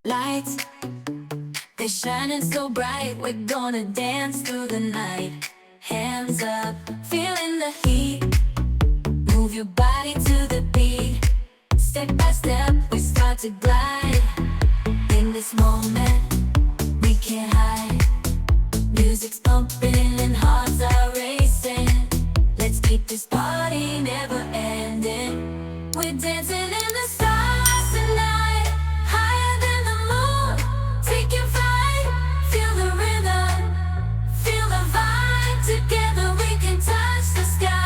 Lights, they're shining so bright. We're gonna dance through the night. Hands up, feeling the heat. Move your body to the beat. Step by step, we start to glide. In this moment, we can't hide. Music's pumping and hearts are racing. Let's keep this party never ending. We're dancing in the stars tonight, higher than the moon. Take your flight, feel the rhythm, feel the vibe. Together we can touch the sky.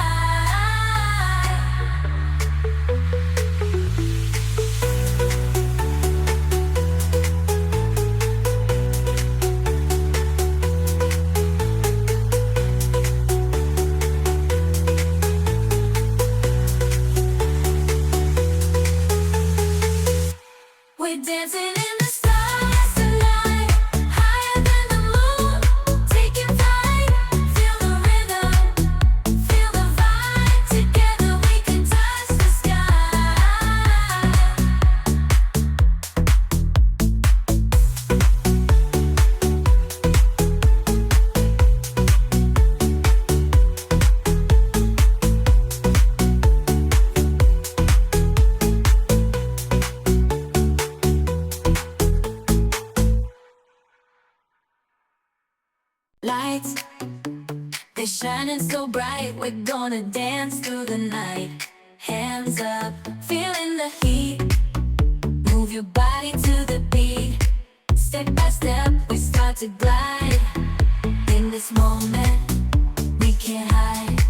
We're dancing in the stars tonight, higher than the moon. Taking flight, feel the rhythm, feel the vibe. Together we can touch the sky. Lights, they're shining so bright. We're gonna dance through the night. Hands up, feeling the heat. Move your body to the beat. Step by step, we start to glide. In this moment, we can't hide.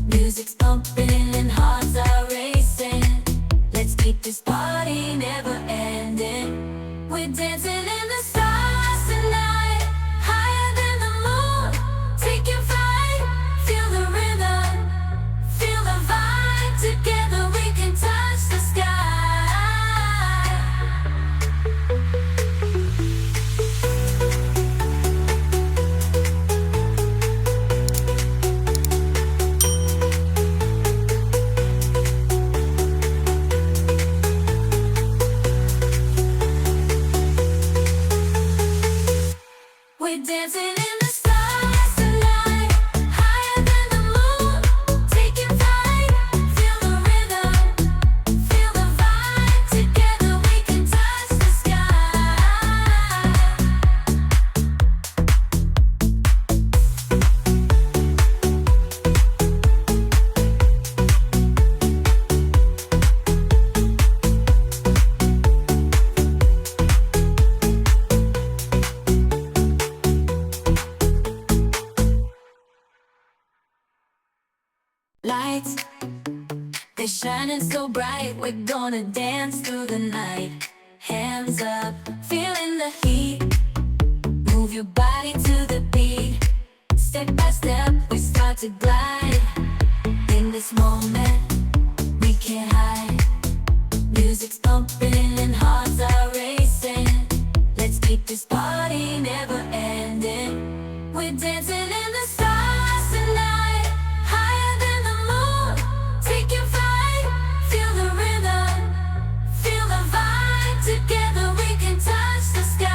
Music's pumping and hearts are racing. Let's keep this party never ending. We're dancing in the stars tonight, higher than the moon. Take your flight, feel the rhythm, feel the vibe. Together we can touch the sky. We're dancing in the stars tonight, higher than the moon. Taking flight, feel the rhythm, feel the vibe. Together we can touch the sky. Lights, they're shining so bright. We're gonna dance through the night. Hands up, feeling the heat. Move your body to the beat. Step by step, we start to glide. In this moment, we can't hide. Music's pumping and hearts are racing. Let's keep this party never ending. We're dancing in the stars tonight, higher than the moon. Take your flight, feel the rhythm, feel the vibe. Together we can touch the sky.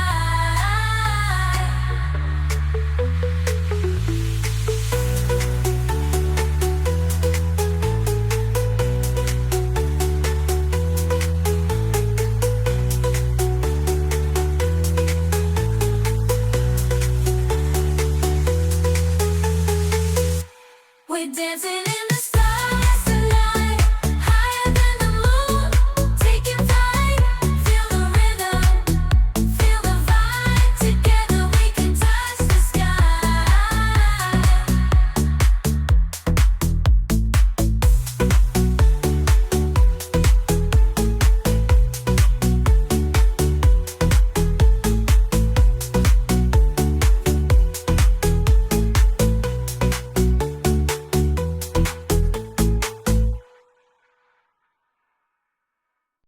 We're dancing in the stars tonight, higher than the moon. Taking flight, feel the rhythm, feel the vibe. Together we can touch the sky.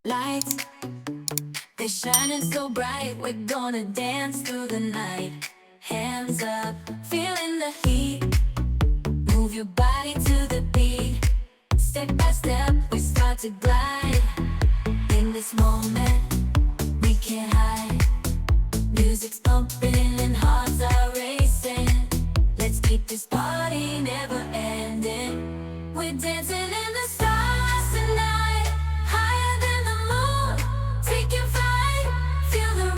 Lights, they're shining so bright. We're gonna dance through the night. Hands up, feeling the heat. Move your body to the beat. Step by step, we start to glide. In this moment, we can't hide. Music's pumping and hearts are racing. Let's keep this party never ending. We're dancing in the sun.